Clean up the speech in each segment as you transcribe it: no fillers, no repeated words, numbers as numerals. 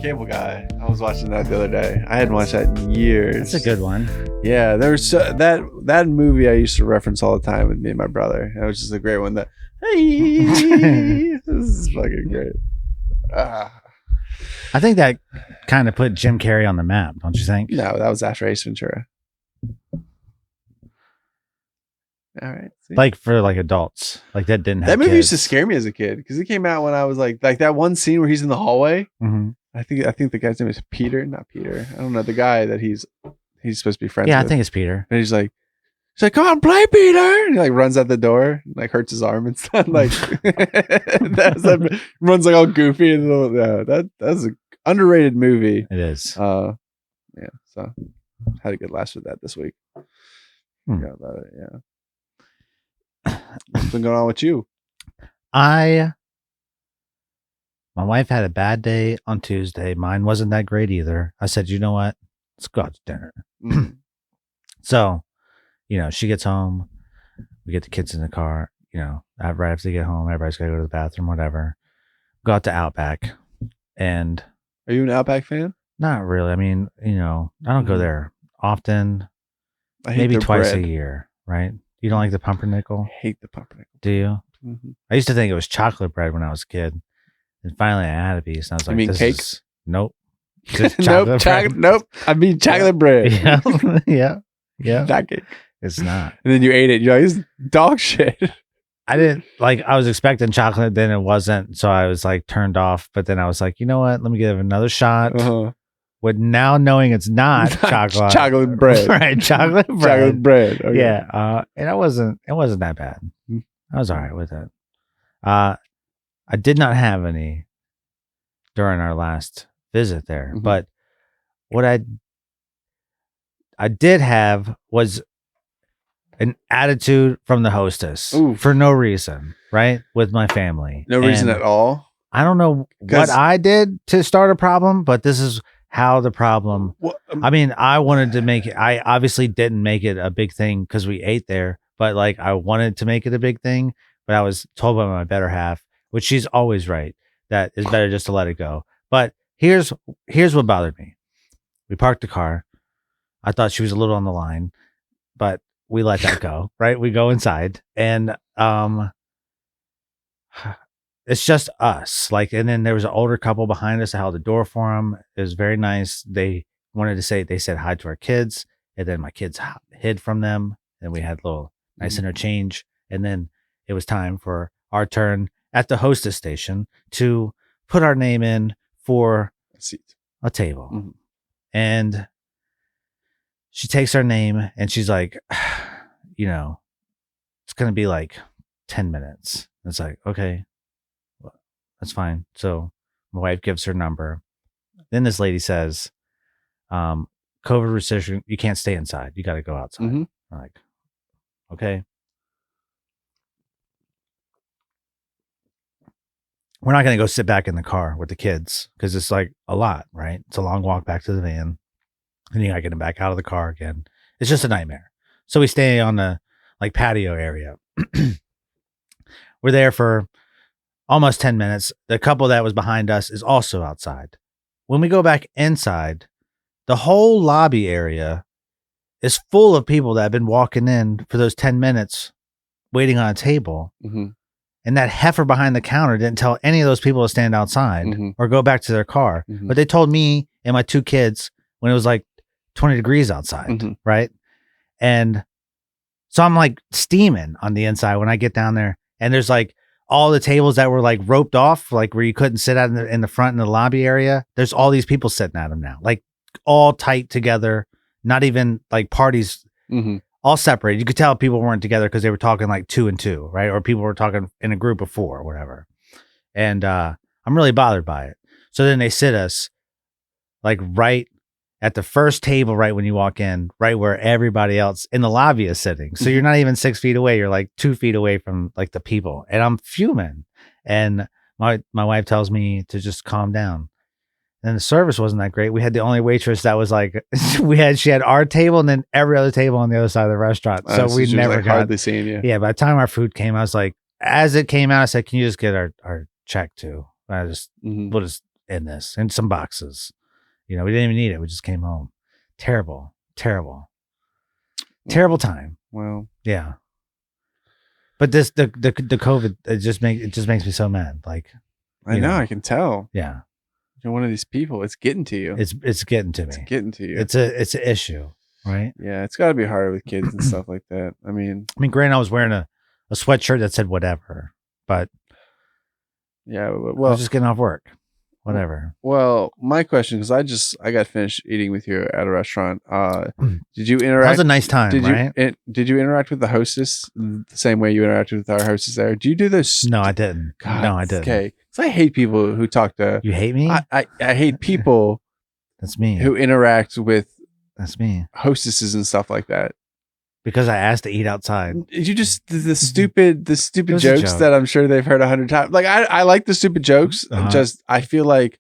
Cable Guy. I was watching that the other day. I hadn't watched that in years. That's a good one. Yeah, there's that movie I used to reference all the time with me and my brother. It was just a great one. That hey, this is fucking great. I think that kind of put Jim Carrey on the map, don't you think? No, that was after Ace Ventura. All right. See? Like for like adults, like that didn't have That movie kids. used to scare me as a kid because it came out when I was like that one scene where he's in the hallway. Mm-hmm. I think the guy's name is Peter, not Peter. I don't know the guy that he's supposed to be friends with. Yeah, I think it's Peter. And he's like, come on, play, Peter. And he like runs out the door, and, like hurts his arm and stuff. Like runs like all goofy and that's an underrated movie. It is. Yeah. So had a good laugh with that this week. Forgot about it. Yeah. What's been going on with you? My wife had a bad day on Tuesday. Mine wasn't that great either. I said, you know what? Let's go out to dinner. So, she gets home. We get the kids in the car. Right after they get home, everybody's got to go to the bathroom, whatever. Go out to Outback. And are you an Outback fan? Not really. I mean, I don't go there often. Maybe twice a year, right? You don't like the pumpernickel? I hate the pumpernickel. Do you? Mm-hmm. I used to think it was chocolate bread when I was a kid. And finally I had a piece and I was like, you mean cakes? Nope. Nope. I mean chocolate bread. Yeah. Not cake. It's not. And then you ate it. You're like, this is dog shit. I didn't I was expecting chocolate, then it wasn't. So I was like turned off. But then I was like, you know what? Let me give it another shot. With now knowing it's not chocolate. Chocolate bread. Right. Chocolate bread. Chocolate bread. Okay. Yeah. And it wasn't that bad. I was all right with it. I did not have any during our last visit there, but what I did have was an attitude from the hostess for no reason, right? With my family. No reason at all. I don't know what I did to start a problem, but this is how the problem. I mean, I wanted to make it. I obviously didn't make it a big thing because we ate there, but like I wanted to make it a big thing. But I was told by my better half, which she's always right, that it's better just to let it go. But here's what bothered me. We parked the car. I thought she was a little on the line, but we let that go, right? We go inside and it's just us. And then there was an older couple behind us that held the door for them. It was very nice. They said hi to our kids, and then my kids hid from them. And we had a little nice interchange. And then it was time for our turn at the hostess station to put our name in for a table. And she takes our name and she's like, it's going to be like 10 minutes. It's like, okay, well, that's fine. So my wife gives her number. Then this lady says, COVID restriction, you can't stay inside. You got to go outside. I'm like, okay. We're not going to go sit back in the car with the kids because it's like a lot, right? It's a long walk back to the van. And you got to get them back out of the car again. It's just a nightmare. So we stay on the patio area. We're there for almost 10 minutes. The couple that was behind us is also outside. When we go back inside, the whole lobby area is full of people that have been walking in for those 10 minutes waiting on a table. And that heifer behind the counter didn't tell any of those people to stand outside or go back to their car. But they told me and my two kids when it was like 20 degrees outside, right? And so I'm like steaming on the inside when I get down there. And there's like all the tables that were like roped off, like where you couldn't sit out in the front in the lobby area. There's all these people sitting at them now, like all tight together, not even like parties. All separated. You could tell people weren't together because they were talking like 2 and 2, right? Or people were talking in a group of 4 or whatever. And I'm really bothered by it. So then they sit us like right at the first table, right when you walk in, right where everybody else in the lobby is sitting. So you're not even 6 feet away. You're like 2 feet away from like the people. And I'm fuming. And my wife tells me to just calm down. And the service wasn't that great. We had the only waitress that was like, she had our table and then every other table on the other sad of the restaurant. So we never got hardly seeing you. Yeah. By the time our food came, I was like, as it came out, I said, can you just get our check too? I just, we'll just in this and some boxes. We didn't even need it. We just came home. Terrible time. Well, Yeah. But the COVID, it just makes me so mad. Like, I know, I can tell. Yeah. You're one of these people. It's getting to you. It's getting to me. It's getting to you. It's an issue, right? Yeah, it's got to be harder with kids and stuff like that. I mean, granted, I was wearing a sweatshirt that said whatever, but yeah, I well, was just getting off work. Whatever. Well, my question, because I got finished eating with you at a restaurant. Did you interact? That was a nice time, right? Did you interact with the hostess the same way you interacted with our hostess there? Do you do this? No, I didn't. No, I didn't. Okay, because I hate people who talk to. You hate me? I hate people. That's me. Who interact with. That's me. Hostesses and stuff like that. Because I asked to eat outside. You just the stupid jokes that I'm sure they've heard 100 times. Like I like the stupid jokes. Just I feel like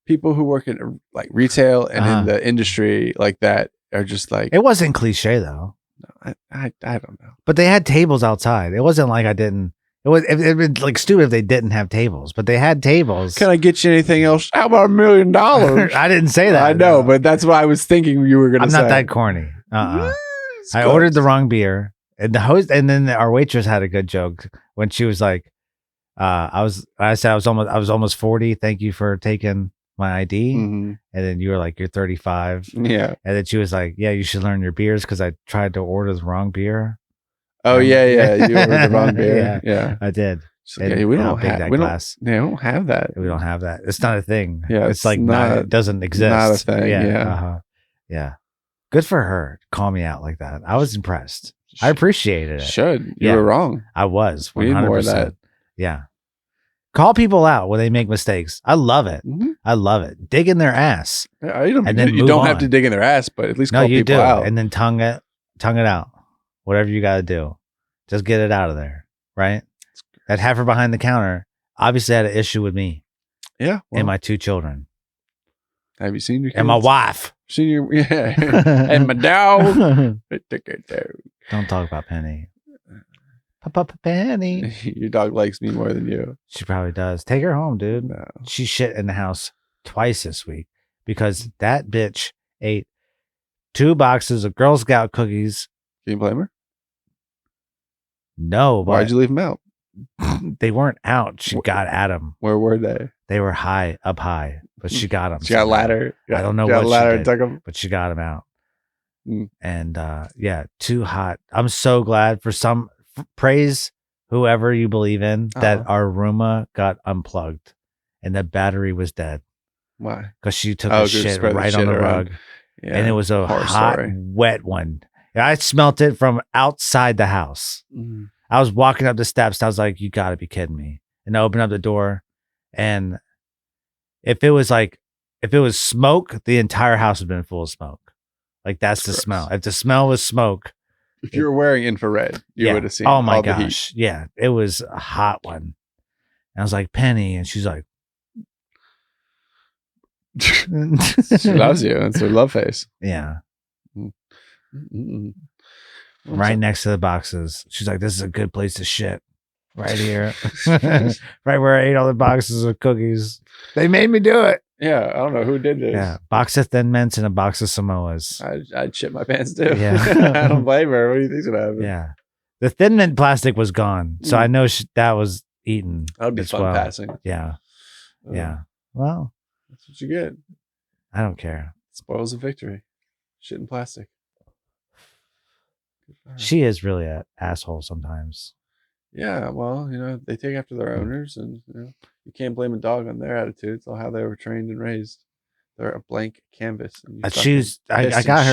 people who work in like retail and in the industry like that are just like. It wasn't cliche though. No, I don't know. But they had tables outside. It wasn't like I didn't. It was like stupid if they didn't have tables, but they had tables. Can I get you anything else? How about $1 million? I didn't say that. I know, but that's what I was thinking you were going to say. I'm not that corny. I ordered the wrong beer, and the host, and then our waitress had a good joke when she was like, I said I was almost 40. Thank you for taking my ID. Mm-hmm. And then you were like, you're 35. Yeah. And then she was like, yeah, you should learn your beers because I tried to order the wrong beer. Oh yeah. You ordered the wrong beer. Yeah. I did. Okay, we don't have that. We don't have that. We don't have that. It's not a thing. Yeah. It's like not, it doesn't exist. Not a thing. Yeah. Uh-huh. Yeah. Good for her to call me out like that. I was impressed. I appreciated it. You were wrong. I was 100%. We need more of that. Yeah. Call people out when they make mistakes. I love it. Mm-hmm. I love it. Dig in their ass. Yeah, you don't don't have to dig in their ass, but at least call you people do. out. And then tongue it out. Whatever you got to do. Just get it out of there. Right? That heifer behind the counter obviously had an issue with me. Yeah. Well, and my 2 children. Have you seen your kids? And my wife. Seen your, and my dog. Don't talk about Penny. Papa Penny. Your dog likes me more than you. She probably does. Take her home, dude. No. She shit in the house twice this week because that bitch ate 2 boxes of Girl Scout cookies. Can you blame her? No. But why'd you leave them out? They weren't out. She got at them. Where were they? They were up high, but she got them. She got a ladder. I don't know what ladder she did, but she got them out. Mm. And yeah, too hot. I'm so glad for some praise whoever you believe in that our Roomba got unplugged and the battery was dead. Why? Because she took a shit right on the rug. Yeah. And it was a hot, wet one. I smelt it from outside the house. Mm. I was walking up the steps. And I was like, you got to be kidding me. And I opened up the door. And if it was smoke, the entire house would have been full of smoke. Like that's the smell. If the smell was smoke. If you were wearing infrared, you would have seen. Oh my gosh. Yeah. It was a hot one. And I was like, Penny. And she's like, she loves you. It's her love face. Yeah. Mm-mm. Right next to the boxes. She's like, this is a good place to shit. Right here. Right where I ate all the boxes of cookies. They made me do it. Yeah. I don't know who did this. Yeah. Box of Thin Mints and a box of Samoas. I'd shit my pants too. Yeah. I don't blame her. What do you think's going to happen? Yeah. The Thin Mint plastic was gone. So I know that was eaten. That would be fun passing. Yeah. Yeah. Well. That's what you get. I don't care. Spoils of victory. Shit in plastic. She is really an asshole sometimes. Yeah, well, they take after their owners, and you can't blame a dog on their attitudes or how they were trained and raised. They're a blank canvas. I got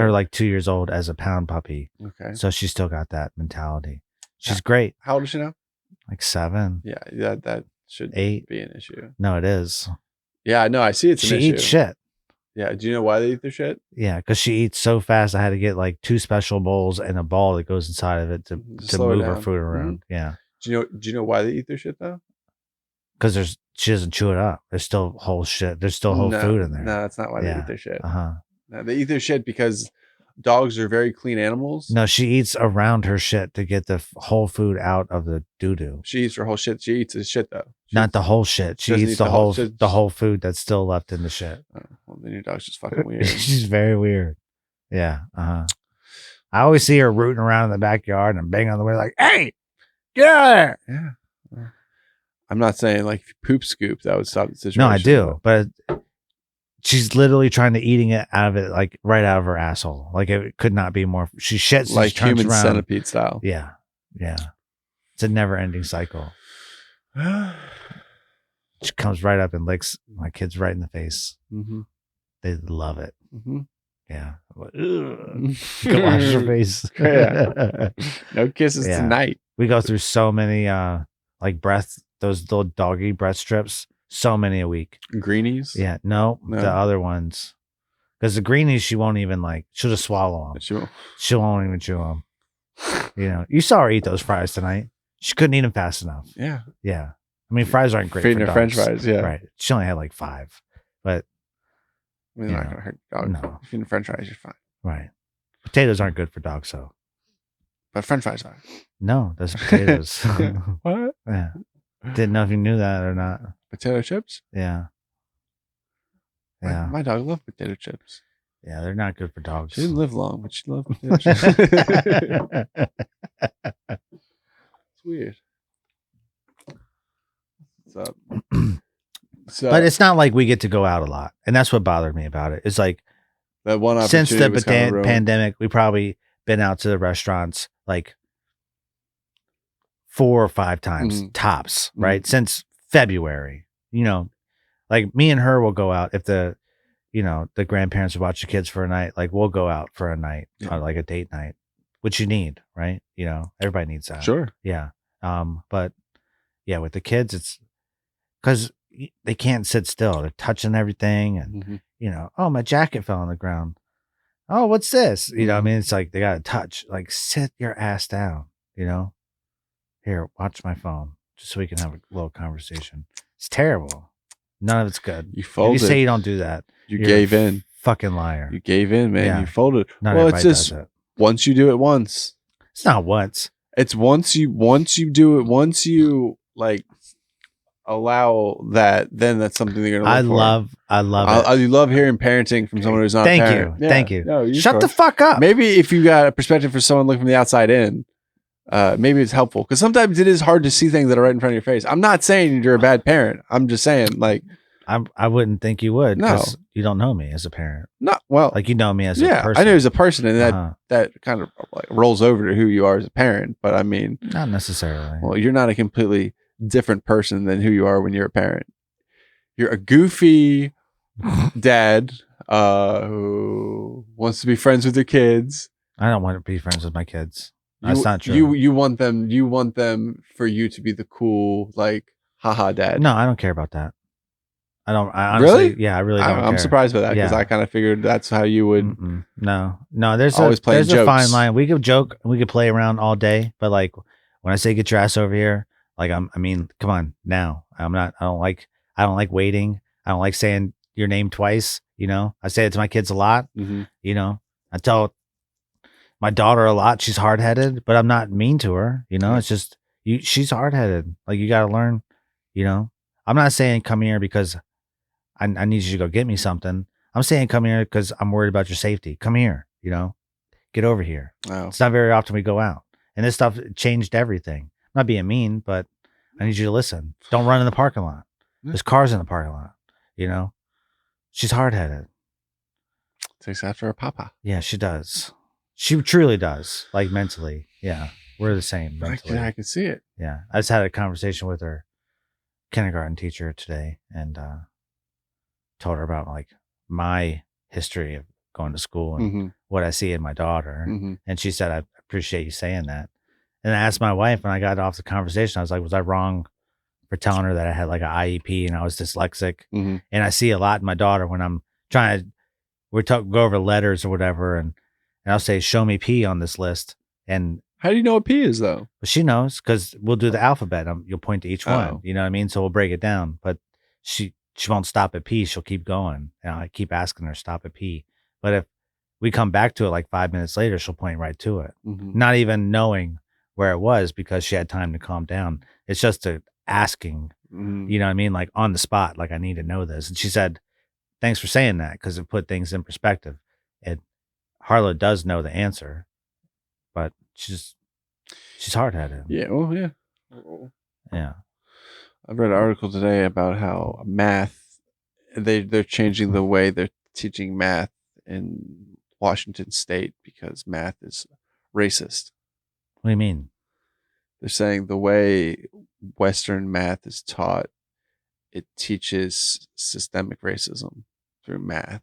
her like 2 years old as a pound puppy. Okay. So she still got that mentality. She's great. How old is she now? Like 7. Yeah, that should 8 be an issue. No, it is. Yeah, I know. I see it's an issue. She eats shit. Yeah. Do you know why they eat their shit? Yeah, because she eats so fast. I had to get like 2 special bowls and a ball that goes inside of it to move her food around. Mm-hmm. Yeah. Do you know why they eat their shit though? Because she doesn't chew it up. There's still whole shit. There's still whole food in there. No, that's not why they eat their shit. Uh-huh. No, they eat their shit because dogs are very clean animals. No, she eats around her shit to get the whole food out of the doo-doo. She eats her whole shit. She eats his shit though. Not the whole shit. She eats the whole food that's still left in the shit. Oh, well, then your dog's just fucking weird. She's very weird. Yeah. I always see her rooting around in the backyard and banging on the way like, "Hey, get out of there!" Yeah. I'm not saying like if you poop scoop that would stop the situation. No, I do, but she's literally trying to eating it out of it, like right out of her asshole. Like it could not be more. She shits like human centipede style. Yeah, it's a never-ending cycle. She comes right up and licks my kids right in the face. Mm-hmm. They love it. Mm-hmm. Yeah. You can wash your face. Yeah. No kisses tonight. We go through so many like breath, those little doggy breath strips, so many a week. Greenies? Yeah. No, the other ones. Because the greenies, she won't even like, she'll just swallow them. She won't even chew them. You know, you saw her eat those fries tonight. She couldn't eat them fast enough. Yeah. Yeah. I mean, fries aren't great feeding for her dogs. French fries, yeah. Right. She only had like 5. But I mean, they're not going to hurt dogs. No. Feeding French fries, you're fine. Right. Potatoes aren't good for dogs, though. But French fries are. No, those potatoes. What? Yeah. Didn't know if you knew that or not. Potato chips? Yeah. Yeah. My dog loved potato chips. Yeah, they're not good for dogs. She didn't live long, but she loved potato chips. It's weird. What's up? But it's not like we get to go out a lot. And that's what bothered me about it. It's like that one since the pandemic, we probably been out to the restaurants like 4 or 5 times tops, right? Since February, you know, like me and her will go out if the grandparents will watch the kids for a night, like we'll go out for a night, like a date night, which you need, right? You know, everybody needs that. Sure. Yeah. But yeah, with the kids, it's because they can't sit still. They're touching everything and, you know, oh, my jacket fell on the ground. Oh, what's this? You know what I mean? It's like they got to touch, like sit your ass down, you know? Here, watch my phone just so we can have a little conversation. It's terrible. None of it's good. You folded. If you say you don't do that, you gave in. Fucking liar. You gave in, man. Yeah. You folded. Well, it's just once you do it once. It's not once. It's once you do it, once you like allow that, then that's something they're gonna look for. I love it. I love hearing parenting from someone who's not a parent. Thank you. No, shut the fuck up. Maybe if you got a perspective for someone looking from the outside in, maybe it's helpful because sometimes it is hard to see things that are right in front of your face. I'm not saying you're a bad parent. I'm just saying like I wouldn't think you would. No, you don't know me as a parent. Not well, like you know me as a person. I know as a person, and that kind of like rolls over to who you are as a parent. But I mean, not necessarily. Well, you're not a completely different person than who you are when you're a parent. You're a goofy dad who wants to be friends with your kids. I don't want to be friends with my kids. That's not true. You want them for you to be the cool like haha dad. No, I don't care about that. I honestly, really? Yeah, I really don't. I'm surprised by that because I kind of figured that's how you would. No. There's a fine line. We could joke, we could play around all day, but like when I say get your ass over here, like I mean, come on now. I don't like waiting. I don't like saying your name twice. You know, I say it to my kids a lot. You know, I tell my daughter a lot. She's hard headed, but I'm not mean to her. You know, it's just she's hard headed. Like you got to learn. You know, I'm not saying come here because I need you to go get me something. I'm saying come here because I'm worried about your safety. Come here, you know, get over here. Wow. It's not very often we go out. And this stuff changed everything. I'm not being mean, but I need you to listen. Don't run in the parking lot. There's cars in the parking lot, you know. She's hard-headed. Takes after her papa. Yeah, she does. She truly does, like mentally. Yeah, we're the same mentally. I can see it. Yeah, I just had a conversation with her kindergarten teacher today and told her about like my history of going to school and what I see in my daughter. And she said, I appreciate you saying that. And I asked my wife when I got off the conversation, I was like, was I wrong for telling her that I had like an IEP and I was dyslexic? And I see a lot in my daughter when I'm trying to go over letters or whatever. And I'll say, show me P on this list. And how do you know what P is though? Well, she knows because we'll do the alphabet. You'll point to each one. You know what I mean? So we'll break it down. But she won't stop at P. She'll keep going. And I keep asking her stop at P. But we come back to it like 5 minutes later, she'll point right to it, Mm-hmm. not even knowing where it was because she had time to calm down. It's just asking, Mm-hmm. you know what I mean? Like on the spot, like I need to know this. And she said, thanks for saying that because it put things in perspective. And Harlow does know the answer, but she's hard-headed. Yeah. Oh, yeah. Yeah. I read an article today about how math, they're changing the way they're teaching math in Washington State because math is racist. What do you mean? They're saying the way Western math is taught, it teaches systemic racism through math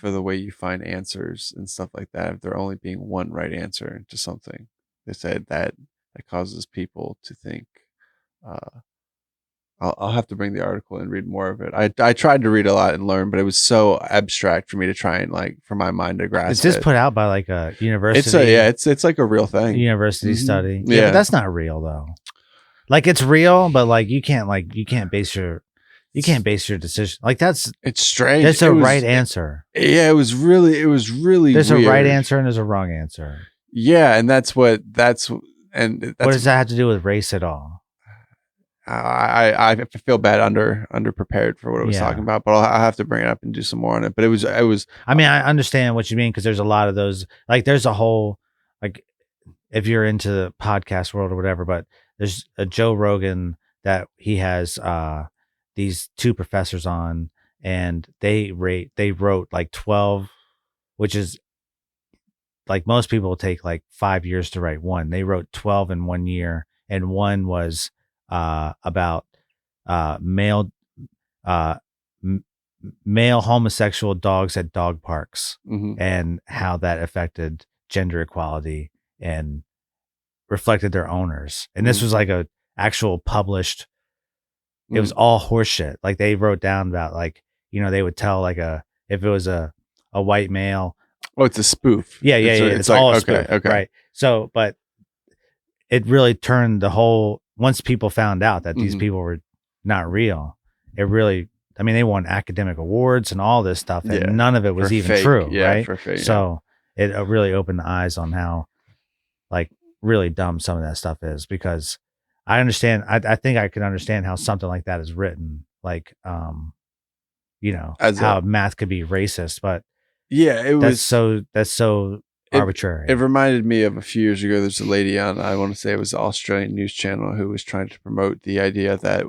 for the way you find answers and stuff like that. If there only being one right answer to something, they said that causes people to think. I'll have to bring the article and read more of it. I tried to read a lot and learn, but it was so abstract for me to try and like for my mind to grasp. It's just put out by like a university. It's like a real thing. University study. Yeah, but that's not real though. Like it's real, but like you can't base your decision. Like it's strange. There's a right answer. Yeah, it was really There's weird. a right answer and there's a wrong answer. Yeah, and what does that have to do with race at all? I feel bad underprepared for what I was talking about, but I'll have to bring it up and do some more on it. But it was. I mean, I understand what you mean because there's a lot of those. Like, there's a whole like, if you're into the podcast world or whatever, but there's a Joe Rogan that he has these two professors on, and they wrote like 12, which is like most people take like 5 years to write one. They wrote 12 in 1 year, and one was about male homosexual dogs at dog parks, mm-hmm. and how that affected gender equality and reflected their owners. And this was like a actual published. It was all horseshit. Like they wrote down about like, you know, they would tell like if it was a white male. Oh, it's a spoof. Yeah. It's like, all a spoof, okay. Right. So, but it really turned the whole. Once people found out that these people were not real, it really, I mean, they won academic awards and all this stuff, and none of it was even fake. true, right? For fake, so it really opened the eyes on how, like, really dumb some of that stuff is. Because I understand, I think I can understand how something like that is written, like, you know, how math could be racist, but that's so arbitrary. It reminded me of a few years ago. There's a lady on, I want to say it was the Australian news channel, who was trying to promote the idea that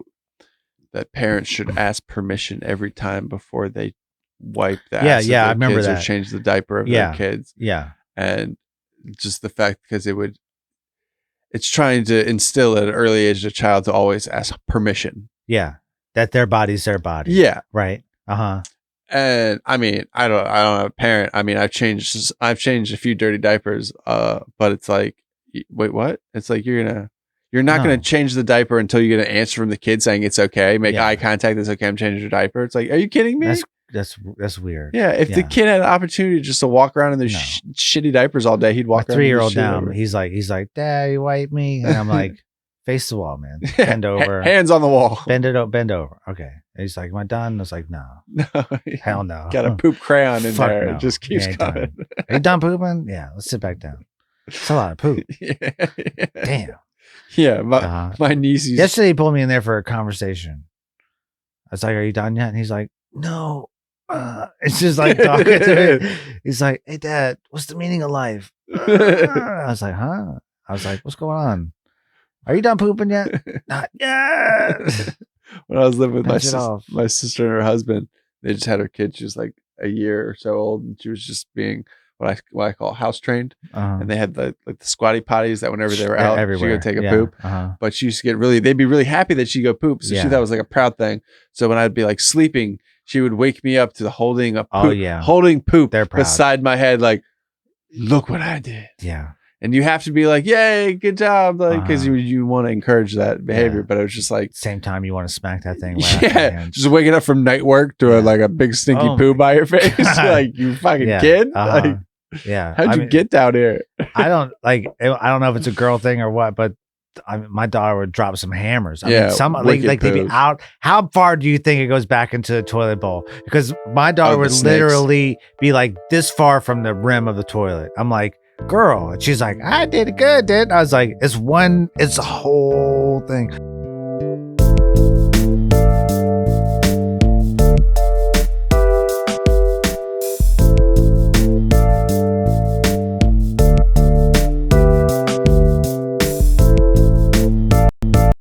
parents should ask permission every time before they wipe the ass of their I remember kids that. Or change the diaper of their kids. Yeah, and just the fact because it's trying to instill at an early age a child to always ask permission. Yeah, that their body's their body. Yeah, right. And I mean, I don't have a parent. I mean, I've changed a few dirty diapers. But it's like, wait, what? It's like you're not gonna change the diaper until you get an answer from the kid saying it's okay. Make eye contact. It's okay. I'm changing your diaper. It's like, are you kidding me? That's weird. Yeah. If the kid had an opportunity just to walk around in their shitty diapers all day, he'd walk around. 3-year-old down. He's like, Dad, you wipe me, and I'm like, face the wall, man. Bend over. Hands on the wall. Bend over. Okay. And he's like, am I done? I was like, no. Hell no. Got a poop crayon in there. No. It just keeps coming. Are you done pooping? Yeah. Let's sit back down. It's a lot of poop. Damn. Yeah. My niece yesterday he pulled me in there for a conversation. I was like, are you done yet? And he's like, no. It's just like talking to me. He's like, hey, Dad, what's the meaning of life? I was like, huh? I was like, what's going on? Are you done pooping yet? Not yet. When I was living with my sister and her husband, they just had her kid. She was like a year or so old, and she was just being what I call house trained. And they had the squatty potties that whenever they were out, she would take a poop. But she used to they'd be really happy that she'd go poop. So she thought it was like a proud thing. So when I'd be like sleeping, she would wake me up to holding poop beside my head, like, look what I did. Yeah. And you have to be like, yay, good job. Like, because you want to encourage that behavior. But it was just like, same time you want to smack that thing. Right just waking up from night work to a big stinky poo by your face. Like, you fucking kid. Like, how'd you get down here? I don't know if it's a girl thing or what, but my daughter would drop some hammers. I Yeah, mean, some wicked like they'd be moves. out. How far do you think it goes back into the toilet bowl? Because my daughter the would snakes. literally be like this far from the rim of the toilet. I'm like, girl, and she's like, I did it good, did I was like, it's a whole thing.